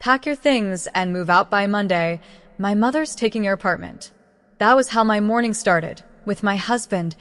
Pack your things and move out by Monday. My mother's taking your apartment. That was how my morning started, with my husband,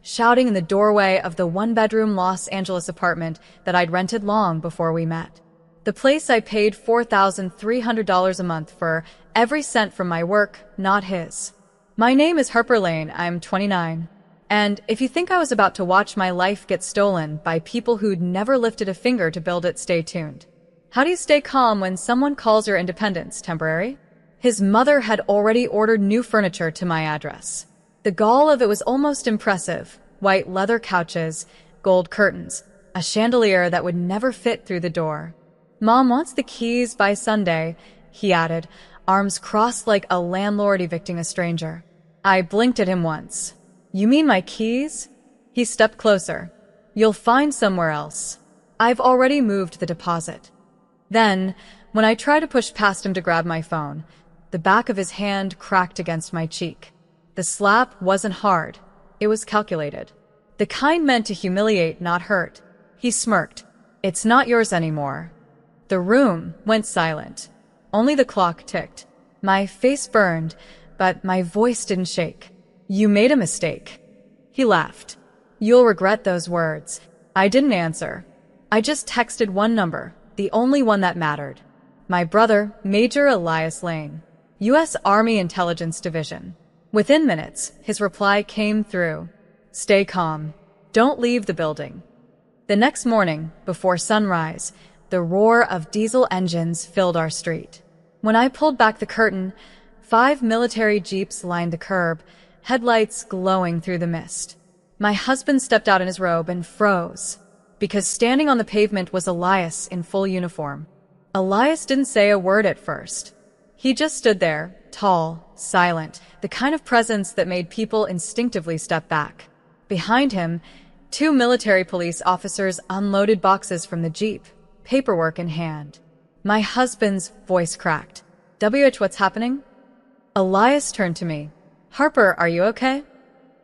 shouting in the doorway of the one-bedroom Los Angeles apartment that I'd rented long before we met. The place I paid $4,300 a month for, every cent from my work, not his. My name is Harper Lane, I'm 29. And if you think I was about to watch my life get stolen by people who'd never lifted a finger to build it, stay tuned. How do you stay calm when someone calls your independence temporary? His mother had already ordered new furniture to my address. The gall of it was almost impressive. White leather couches, gold curtains, a chandelier that would never fit through the door. Mom wants the keys by Sunday, he added, arms crossed like a landlord evicting a stranger. I blinked at him once. You mean my keys? He stepped closer. You'll find somewhere else. I've already moved the deposit. Then, when I tried to push past him to grab my phone, the back of his hand cracked against my cheek. The slap wasn't hard. It was calculated. The kind meant to humiliate, not hurt. He smirked. It's not yours anymore. The room went silent. Only the clock ticked. My face burned, but my voice didn't shake. You made a mistake. He laughed. You'll regret those words. I didn't answer. I just texted one number, the only one that mattered. My brother, Major Elias Lane, U.S. Army Intelligence Division. Within minutes, his reply came through. Stay calm. Don't leave the building. The next morning, before sunrise, the roar of diesel engines filled our street. When I pulled back the curtain, 5 military jeeps lined the curb, headlights glowing through the mist. My husband stepped out in his robe and froze, because standing on the pavement was Elias in full uniform. Elias didn't say a word at first. He just stood there, tall, silent, the kind of presence that made people instinctively step back. Behind him, 2 military police officers unloaded boxes from the jeep, paperwork in hand. My husband's voice cracked. What's happening? Elias turned to me. Harper, are you okay?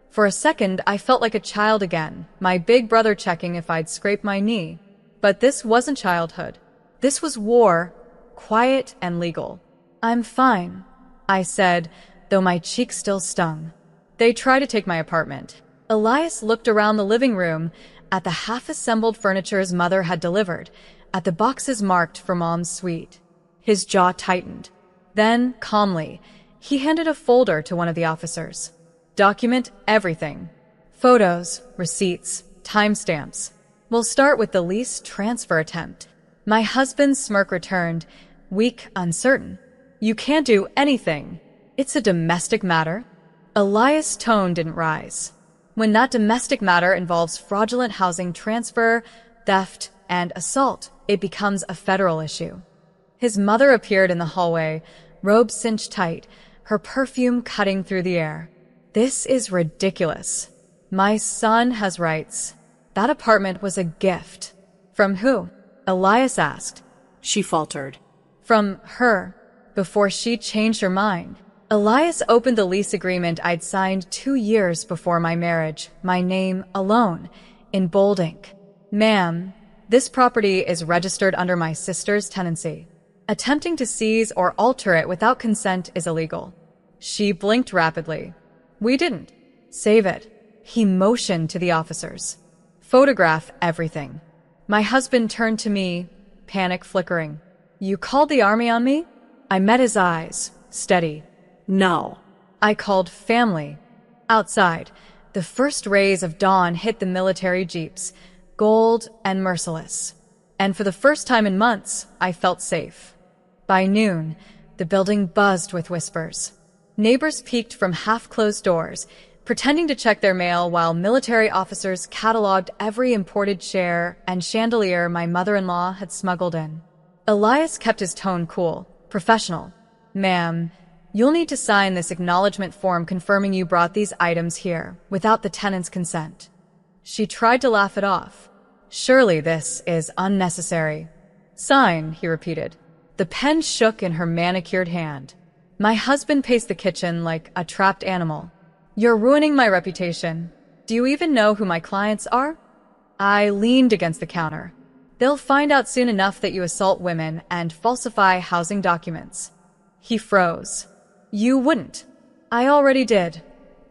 For a second, I felt like a child again, my big brother checking if I'd scraped my knee. But this wasn't childhood. This was war, quiet and legal. I'm fine, I said, though my cheek still stung. They tried to take my apartment. Elias looked around the living room, at the half-assembled furniture his mother had delivered, at the boxes marked for Mom's suite. His jaw tightened. Then, calmly, he handed a folder to one of the officers. Document everything. Photos, receipts, timestamps. We'll start with the lease transfer attempt. My husband's smirk returned, weak, uncertain. You can't do anything. It's a domestic matter. Elias' tone didn't rise. When that domestic matter involves fraudulent housing transfer, theft, and assault, it becomes a federal issue. His mother appeared in the hallway, robe cinched tight, her perfume cutting through the air. This is ridiculous. My son has rights. That apartment was a gift. From who? Elias asked. She faltered. From her, before she changed her mind. Elias opened the lease agreement I'd signed 2 years before my marriage, my name alone, in bold ink. Ma'am, this property is registered under my sister's tenancy. Attempting to seize or alter it without consent is illegal. She blinked rapidly. We didn't. Save it. He motioned to the officers. Photograph everything. My husband turned to me, panic flickering. You called the army on me? I met his eyes, steady. No. I called family. Outside, the first rays of dawn hit the military jeeps, gold and merciless. And for the first time in months, I felt safe. By noon, the building buzzed with whispers. Neighbors peeked from half-closed doors, pretending to check their mail while military officers cataloged every imported chair and chandelier my mother-in-law had smuggled in. Elias kept his tone cool, professional. Ma'am, you'll need to sign this acknowledgement form confirming you brought these items here, without the tenant's consent. She tried to laugh it off. Surely this is unnecessary. Sign, he repeated. The pen shook in her manicured hand. My husband paced the kitchen like a trapped animal. You're ruining my reputation. Do you even know who my clients are? I leaned against the counter. They'll find out soon enough that you assault women and falsify housing documents. He froze. You wouldn't. I already did,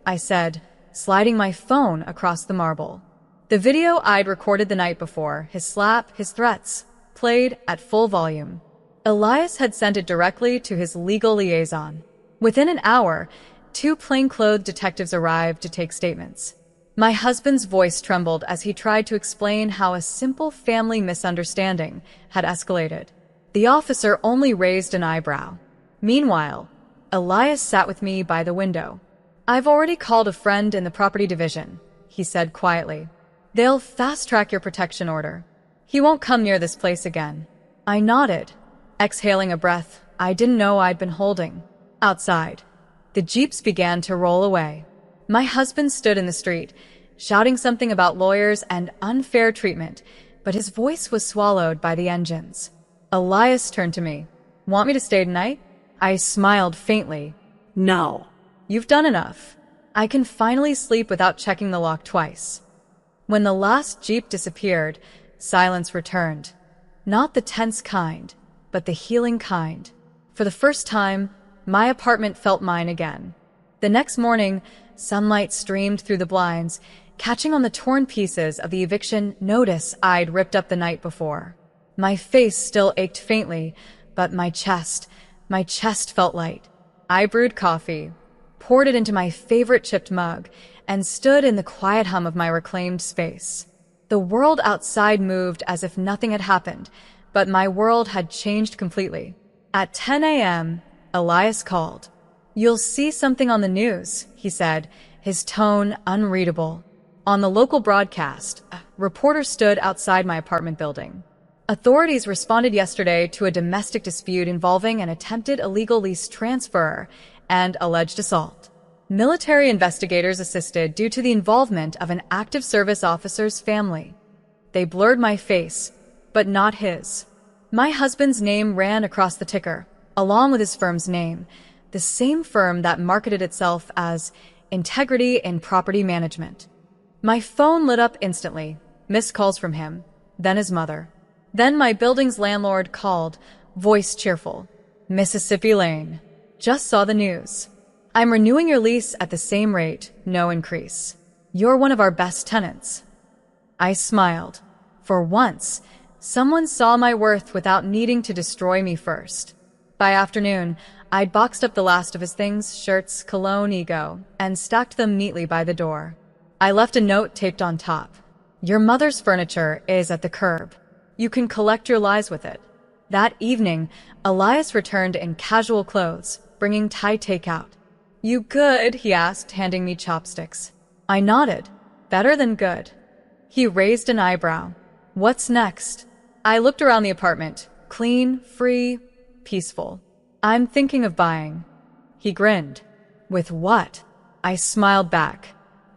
I said, sliding my phone across the marble. The video I'd recorded the night before, his slap, his threats, played at full volume. Elias had sent it directly to his legal liaison. Within an hour, 2 plainclothed detectives arrived to take statements. My husband's voice trembled as he tried to explain how a simple family misunderstanding had escalated. The officer only raised an eyebrow. Meanwhile, Elias sat with me by the window. I've already called a friend in the property division, he said quietly. They'll fast-track your protection order. He won't come near this place again. I nodded, exhaling a breath I didn't know I'd been holding. Outside, the jeeps began to roll away. My husband stood in the street, shouting something about lawyers and unfair treatment, but his voice was swallowed by the engines. Elias turned to me. Want me to stay tonight? I smiled faintly. No. You've done enough. I can finally sleep without checking the lock twice. When the last jeep disappeared, silence returned. Not the tense kind, but the healing kind. For the first time, my apartment felt mine again. The next morning, sunlight streamed through the blinds, catching on the torn pieces of the eviction notice I'd ripped up the night before. My face still ached faintly, but my chest felt light. I brewed coffee, poured it into my favorite chipped mug, and stood in the quiet hum of my reclaimed space. The world outside moved as if nothing had happened, but my world had changed completely. At 10 a.m., Elias called. You'll see something on the news, he said, his tone unreadable. On the local broadcast, a reporter stood outside my apartment building. Authorities responded yesterday to a domestic dispute involving an attempted illegal lease transfer and alleged assault. Military investigators assisted due to the involvement of an active service officer's family. They blurred my face, but not his. My husband's name ran across the ticker, along with his firm's name, the same firm that marketed itself as Integrity in Property Management. My phone lit up instantly, missed calls from him, then his mother. Then my building's landlord called, voice cheerful. Mississippi Lane. Just saw the news. I'm renewing your lease at the same rate, no increase. You're one of our best tenants. I smiled. For once, someone saw my worth without needing to destroy me first. By afternoon, I'd boxed up the last of his things, shirts, cologne, ego, and stacked them neatly by the door. I left a note taped on top. Your mother's furniture is at the curb. You can collect your lies with it. That evening, Elias returned in casual clothes, bringing Thai takeout. You good? He asked, handing me chopsticks. I nodded. Better than good. He raised an eyebrow. What's next? I looked around the apartment. Clean, free, peaceful. I'm thinking of buying. He grinned. With what? I smiled back.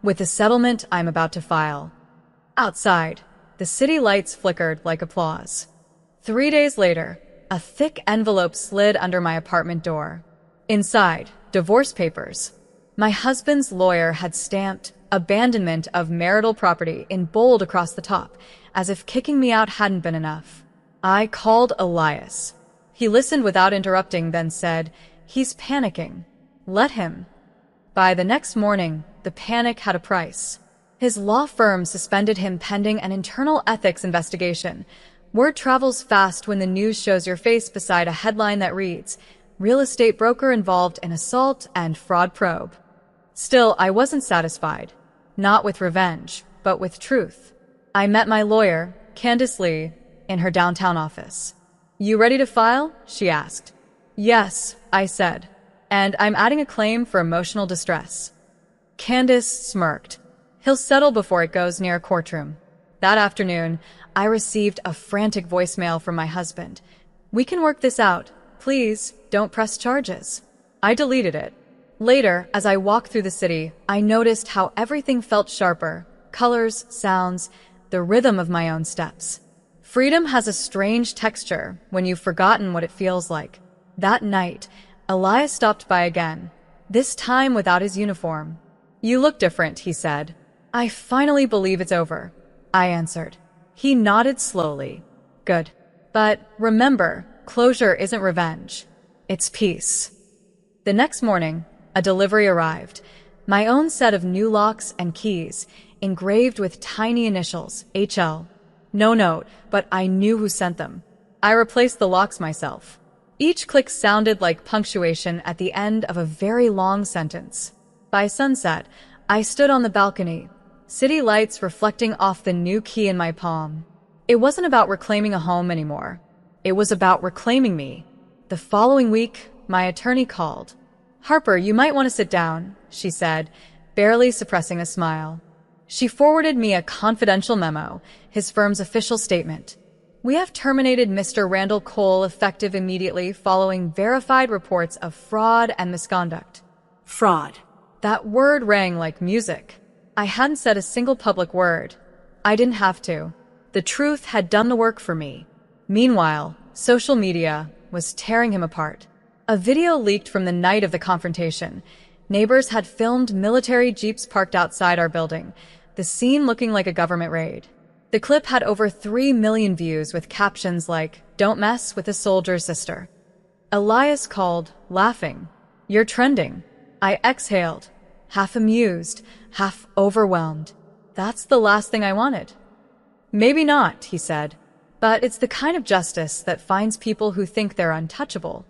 With the settlement I'm about to file. Outside, the city lights flickered like applause. 3 days later, a thick envelope slid under my apartment door. Inside, divorce papers. My husband's lawyer had stamped abandonment of marital property in bold across the top, as if kicking me out hadn't been enough. I called Elias. He listened without interrupting, then said, He's panicking. Let him. By the next morning, the panic had a price. His law firm suspended him pending an internal ethics investigation. Word travels fast when the news shows your face beside a headline that reads, Real estate broker involved in assault and fraud probe. Still, I wasn't satisfied. Not with revenge, but with truth. I met my lawyer, Candace Lee, in her downtown office. You ready to file? She asked. Yes, I said. And I'm adding a claim for emotional distress. Candace smirked. He'll settle before it goes near a courtroom. That afternoon, I received a frantic voicemail from my husband. We can work this out. Please, don't press charges. I deleted it. Later, as I walked through the city, I noticed how everything felt sharper. Colors, sounds, the rhythm of my own steps. Freedom has a strange texture when you've forgotten what it feels like. That night, Elias stopped by again, this time without his uniform. You look different, he said. I finally believe it's over, I answered. He nodded slowly. Good. But remember, closure isn't revenge. It's peace. The next morning, a delivery arrived. My own set of new locks and keys, engraved with tiny initials, HL. No note, but I knew who sent them. I replaced the locks myself. Each click sounded like punctuation at the end of a very long sentence. By sunset, I stood on the balcony, city lights reflecting off the new key in my palm. It wasn't about reclaiming a home anymore. It was about reclaiming me. The following week, my attorney called. "Harper, you might want to sit down," she said, barely suppressing a smile. She forwarded me a confidential memo, his firm's official statement. "We have terminated Mr. Randall Cole effective immediately following verified reports of fraud and misconduct." Fraud. That word rang like music. I hadn't said a single public word. I didn't have to. The truth had done the work for me. Meanwhile, social media was tearing him apart. A video leaked from the night of the confrontation. Neighbors had filmed military jeeps parked outside our building, the scene looking like a government raid. The clip had over 3 million views with captions like, "Don't mess with a soldier's sister." Elias called, laughing, "You're trending." I exhaled, half amused, half overwhelmed. That's the last thing I wanted. "Maybe not," he said, "but it's the kind of justice that finds people who think they're untouchable."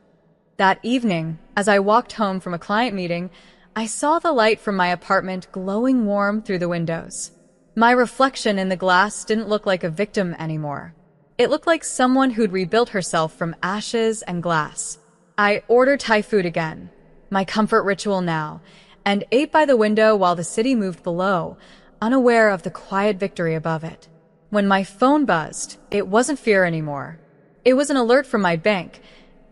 That evening, as I walked home from a client meeting, I saw the light from my apartment glowing warm through the windows. My reflection in the glass didn't look like a victim anymore. It looked like someone who'd rebuilt herself from ashes and glass. I ordered Thai food again, my comfort ritual now, and ate by the window while the city moved below, unaware of the quiet victory above it. When my phone buzzed, it wasn't fear anymore. It was an alert from my bank,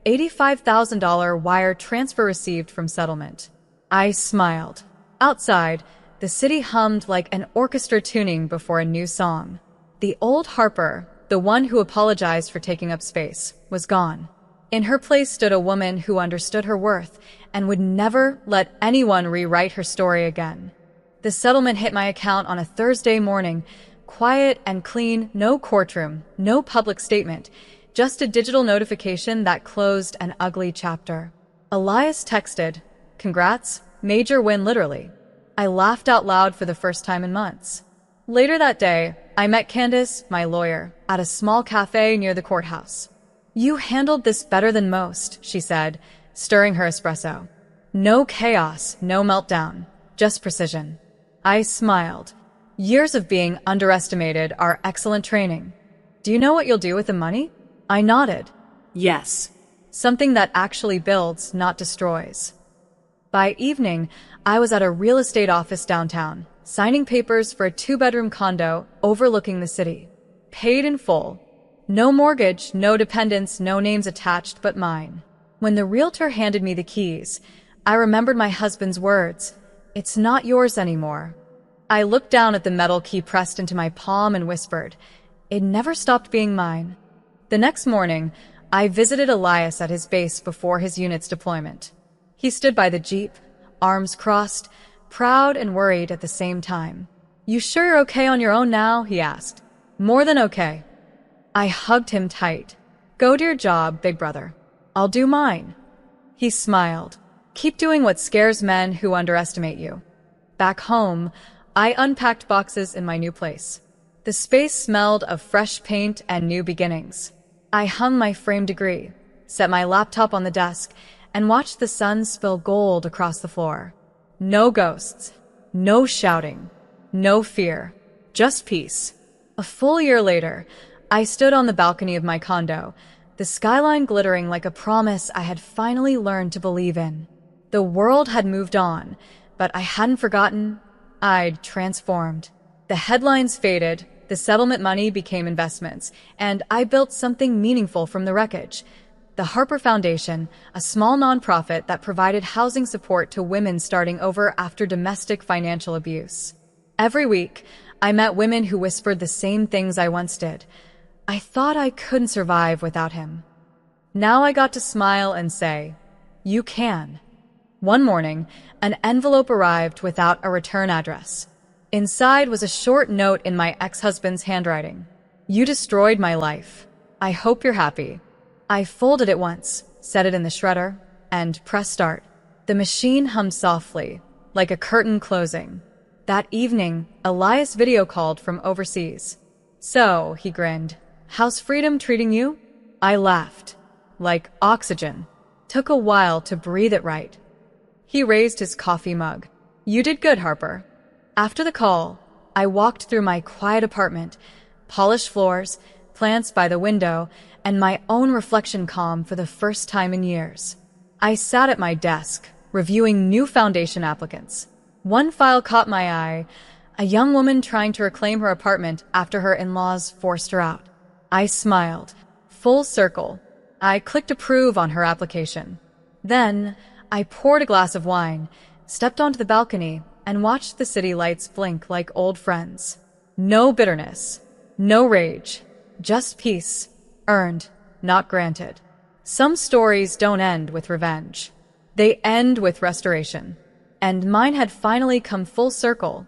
$85,000 wire transfer received from settlement. I smiled. Outside, the city hummed like an orchestra tuning before a new song. The old Harper, the one who apologized for taking up space, was gone. In her place stood a woman who understood her worth and would never let anyone rewrite her story again. The settlement hit my account on a Thursday morning, quiet and clean, no courtroom, no public statement, just a digital notification that closed an ugly chapter. Elias texted, "Congrats, major win literally." I laughed out loud for the first time in months. Later that day, I met Candace, my lawyer, at a small cafe near the courthouse. "You handled this better than most," she said, stirring her espresso. "No chaos, no meltdown, just precision." I smiled. Years of being underestimated are excellent training. "Do you know what you'll do with the money?" I nodded. Yes. "Something that actually builds, not destroys." By evening, I was at a real estate office downtown, signing papers for a 2-bedroom condo overlooking the city. Paid in full. No mortgage, no dependents, no names attached but mine. When the realtor handed me the keys, I remembered my husband's words, "It's not yours anymore." I looked down at the metal key pressed into my palm and whispered, "It never stopped being mine." The next morning, I visited Elias at his base before his unit's deployment. He stood by the Jeep, arms crossed, proud and worried at the same time. "You sure you're okay on your own now?" he asked. "More than okay." I hugged him tight. "Go to your job, big brother. I'll do mine." He smiled. "Keep doing what scares men who underestimate you." Back home, I unpacked boxes in my new place. The space smelled of fresh paint and new beginnings. I hung my framed degree, set my laptop on the desk, and watched the sun spill gold across the floor. No ghosts, no shouting, no fear, just peace. A full year later, I stood on the balcony of my condo, the skyline glittering like a promise I had finally learned to believe in. The world had moved on, but I hadn't forgotten. I'd transformed. The headlines faded, the settlement money became investments, and I built something meaningful from the wreckage. The Harper Foundation, a small nonprofit that provided housing support to women starting over after domestic financial abuse. Every week, I met women who whispered the same things I once did. I thought I couldn't survive without him. Now I got to smile and say, "You can." One morning, an envelope arrived without a return address. Inside was a short note in my ex-husband's handwriting. "You destroyed my life. I hope you're happy. I folded it once, set it in the shredder, and pressed start. The machine hummed softly, like a curtain closing. That evening, Elias video called from overseas. So, he grinned, how's freedom treating you? I laughed. Like oxygen. Took a while to breathe it right. He raised his coffee mug. You did good, Harper. After the call, I walked through my quiet apartment, polished floors, plants by the window, and my own reflection calm for the first time in years. I sat at my desk, reviewing new foundation applicants. One file caught my eye, a young woman trying to reclaim her apartment after her in-laws forced her out. I smiled. Full circle. I clicked approve on her application. Then, I poured a glass of wine, stepped onto the balcony, and watched the city lights blink like old friends. No bitterness. No rage. Just peace. Earned, not granted. Some stories don't end with revenge. They end with restoration. And mine had finally come full circle.